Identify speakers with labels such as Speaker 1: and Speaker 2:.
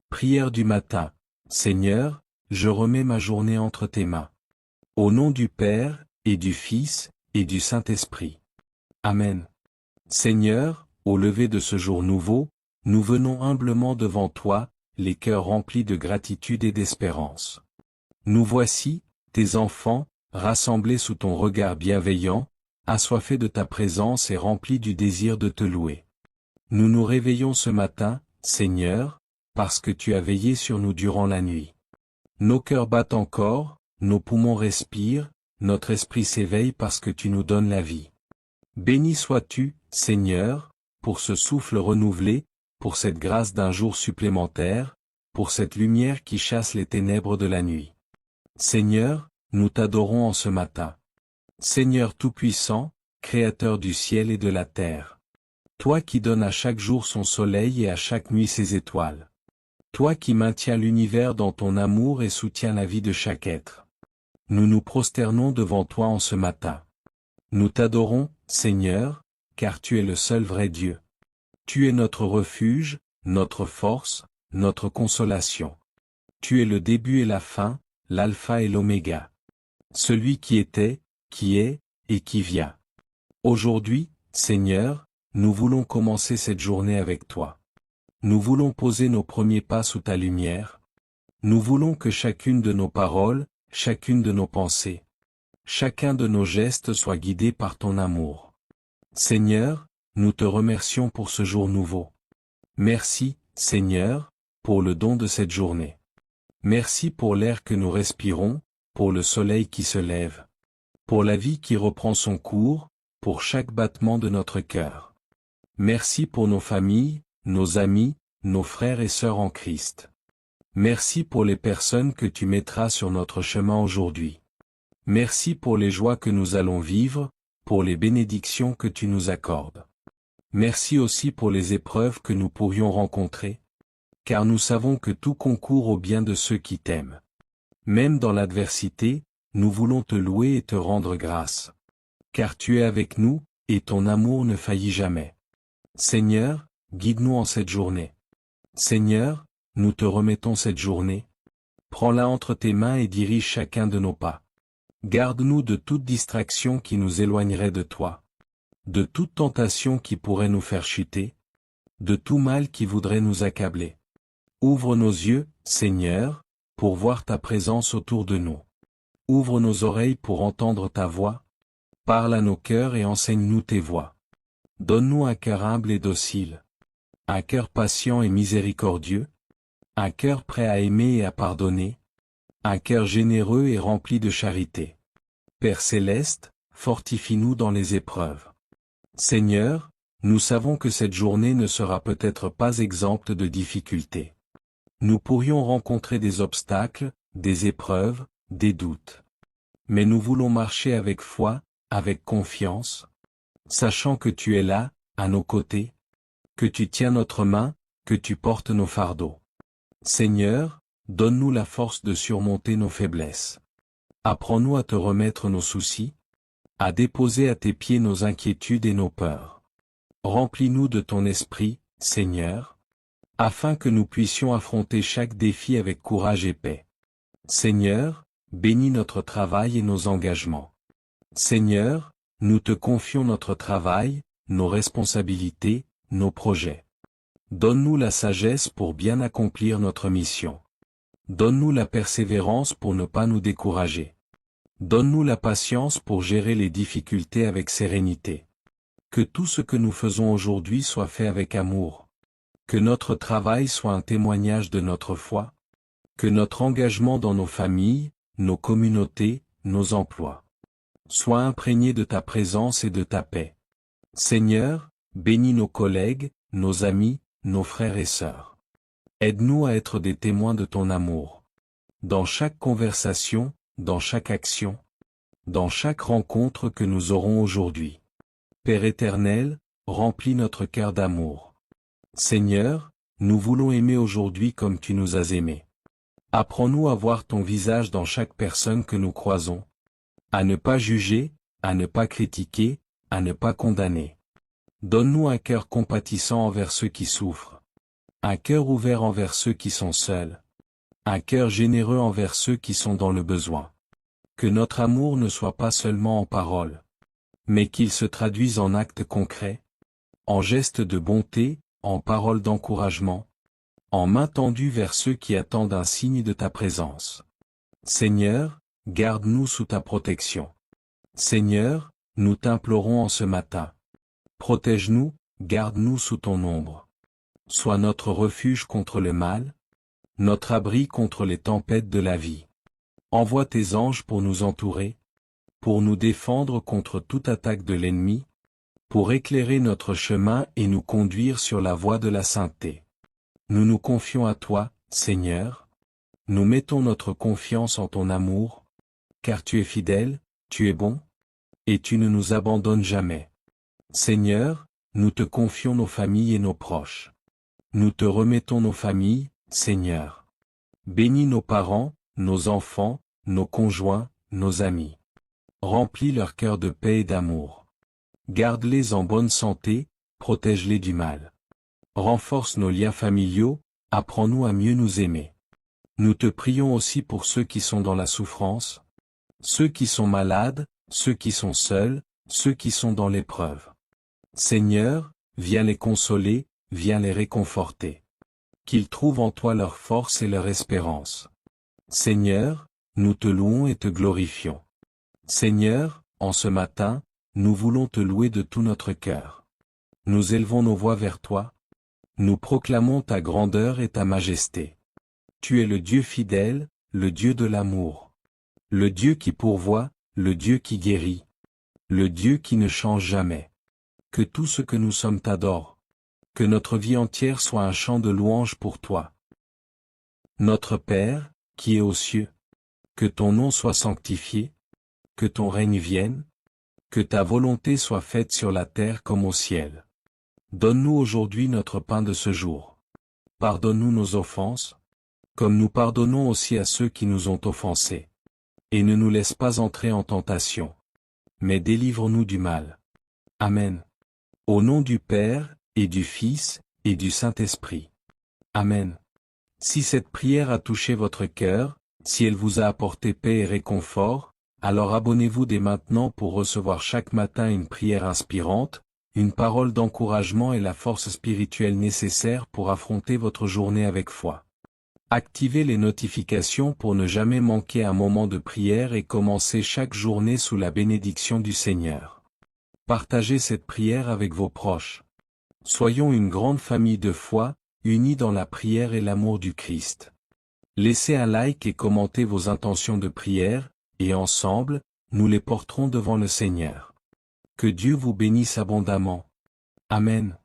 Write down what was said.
Speaker 1: Prière du matin. Seigneur, je remets ma journée entre tes mains. Au nom du Père, et du Fils, et du Saint-Esprit. Amen. Seigneur, au lever de ce jour nouveau, nous venons humblement devant toi, les cœurs remplis de gratitude et d'espérance. Nous voici, tes enfants, rassemblés sous ton regard bienveillant, assoiffés de ta présence et remplis du désir de te louer. Nous nous réveillons ce matin, Seigneur, parce que tu as veillé sur nous durant la nuit. Nos cœurs battent encore, nos poumons respirent, notre esprit s'éveille parce que tu nous donnes la vie. Béni sois-tu, Seigneur, pour ce souffle renouvelé, pour cette grâce d'un jour supplémentaire, pour cette lumière qui chasse les ténèbres de la nuit. Seigneur, nous t'adorons en ce matin. Seigneur Tout-Puissant, Créateur du ciel et de la terre. Toi qui donnes à chaque jour son soleil et à chaque nuit ses étoiles. Toi qui maintiens l'univers dans ton amour et soutiens la vie de chaque être. Nous nous prosternons devant toi en ce matin. Nous t'adorons, Seigneur, car tu es le seul vrai Dieu. Tu es notre refuge, notre force, notre consolation. Tu es le début et la fin, l'alpha et l'oméga. Celui qui était, qui est, et qui vient. Aujourd'hui, Seigneur, nous voulons commencer cette journée avec toi. Nous voulons poser nos premiers pas sous ta lumière. Nous voulons que chacune de nos paroles, chacune de nos pensées, chacun de nos gestes soit guidé par ton amour. Seigneur, nous te remercions pour ce jour nouveau. Merci, Seigneur, pour le don de cette journée. Merci pour l'air que nous respirons, pour le soleil qui se lève, pour la vie qui reprend son cours, pour chaque battement de notre cœur. Merci pour nos familles, nos amis, nos frères et sœurs en Christ. Merci pour les personnes que tu mettras sur notre chemin aujourd'hui. Merci pour les joies que nous allons vivre, pour les bénédictions que tu nous accordes. Merci aussi pour les épreuves que nous pourrions rencontrer, car nous savons que tout concourt au bien de ceux qui t'aiment. Même dans l'adversité, nous voulons te louer et te rendre grâce. Car tu es avec nous, et ton amour ne faillit jamais. Seigneur, guide-nous en cette journée. Seigneur, nous te remettons cette journée. Prends-la entre tes mains et dirige chacun de nos pas. Garde-nous de toute distraction qui nous éloignerait de toi. De toute tentation qui pourrait nous faire chuter. De tout mal qui voudrait nous accabler. Ouvre nos yeux, Seigneur, pour voir ta présence autour de nous. Ouvre nos oreilles pour entendre ta voix. Parle à nos cœurs et enseigne-nous tes voies. Donne-nous un cœur humble et docile. Un cœur patient et miséricordieux. Un cœur prêt à aimer et à pardonner. Un cœur généreux et rempli de charité. Père céleste, fortifie-nous dans les épreuves. Seigneur, nous savons que cette journée ne sera peut-être pas exempte de difficultés. Nous pourrions rencontrer des obstacles, des épreuves, des doutes. Mais nous voulons marcher avec foi, avec confiance, sachant que tu es là, à nos côtés, que tu tiens notre main, que tu portes nos fardeaux. Seigneur, donne-nous la force de surmonter nos faiblesses. Apprends-nous à te remettre nos soucis, à déposer à tes pieds nos inquiétudes et nos peurs. Remplis-nous de ton esprit, Seigneur, afin que nous puissions affronter chaque défi avec courage et paix. Seigneur, bénis notre travail et nos engagements. Seigneur, nous te confions notre travail, nos responsabilités, nos projets. Donne-nous la sagesse pour bien accomplir notre mission. Donne-nous la persévérance pour ne pas nous décourager. Donne-nous la patience pour gérer les difficultés avec sérénité. Que tout ce que nous faisons aujourd'hui soit fait avec amour. Que notre travail soit un témoignage de notre foi. Que notre engagement dans nos familles, nos communautés, nos emplois, soit imprégné de ta présence et de ta paix. Seigneur, bénis nos collègues, nos amis, nos frères et sœurs. Aide-nous à être des témoins de ton amour. Dans chaque conversation, dans chaque action, dans chaque rencontre que nous aurons aujourd'hui. Père éternel, remplis notre cœur d'amour. Seigneur, nous voulons aimer aujourd'hui comme tu nous as aimés. Apprends-nous à voir ton visage dans chaque personne que nous croisons, à ne pas juger, à ne pas critiquer, à ne pas condamner. Donne-nous un cœur compatissant envers ceux qui souffrent. Un cœur ouvert envers ceux qui sont seuls. Un cœur généreux envers ceux qui sont dans le besoin. Que notre amour ne soit pas seulement en parole, mais qu'il se traduise en actes concrets, en gestes de bonté, en paroles d'encouragement, en main tendue vers ceux qui attendent un signe de ta présence. Seigneur, garde-nous sous ta protection. Seigneur, nous t'implorons en ce matin. Protège-nous, garde-nous sous ton ombre. Sois notre refuge contre le mal, notre abri contre les tempêtes de la vie. Envoie tes anges pour nous entourer, pour nous défendre contre toute attaque de l'ennemi, pour éclairer notre chemin et nous conduire sur la voie de la sainteté. Nous nous confions à toi, Seigneur. Nous mettons notre confiance en ton amour, car tu es fidèle, tu es bon, et tu ne nous abandonnes jamais. Seigneur, nous te confions nos familles et nos proches. Nous te remettons nos familles, Seigneur. Bénis nos parents, nos enfants, nos conjoints, nos amis. Remplis leur cœur de paix et d'amour. Garde-les en bonne santé, protège-les du mal. Renforce nos liens familiaux, apprends-nous à mieux nous aimer. Nous te prions aussi pour ceux qui sont dans la souffrance, ceux qui sont malades, ceux qui sont seuls, ceux qui sont dans l'épreuve. Seigneur, viens les consoler, viens les réconforter. Qu'ils trouvent en toi leur force et leur espérance. Seigneur, nous te louons et te glorifions. Seigneur, en ce matin, nous voulons te louer de tout notre cœur. Nous élevons nos voix vers toi. Nous proclamons ta grandeur et ta majesté. Tu es le Dieu fidèle, le Dieu de l'amour. Le Dieu qui pourvoit, le Dieu qui guérit. Le Dieu qui ne change jamais. Que tout ce que nous sommes t'adore. Que notre vie entière soit un chant de louange pour toi. Notre Père, qui es aux cieux. Que ton nom soit sanctifié. Que ton règne vienne. Que ta volonté soit faite sur la terre comme au ciel. Donne-nous aujourd'hui notre pain de ce jour. Pardonne-nous nos offenses, comme nous pardonnons aussi à ceux qui nous ont offensés. Et ne nous laisse pas entrer en tentation, mais délivre-nous du mal. Amen. Au nom du Père, et du Fils, et du Saint-Esprit. Amen. Si cette prière a touché votre cœur, si elle vous a apporté paix et réconfort, alors abonnez-vous dès maintenant pour recevoir chaque matin une prière inspirante, une parole d'encouragement et la force spirituelle nécessaire pour affronter votre journée avec foi. Activez les notifications pour ne jamais manquer un moment de prière et commencer chaque journée sous la bénédiction du Seigneur. Partagez cette prière avec vos proches. Soyons une grande famille de foi, unis dans la prière et l'amour du Christ. Laissez un like et commentez vos intentions de prière, et ensemble, nous les porterons devant le Seigneur. Que Dieu vous bénisse abondamment. Amen.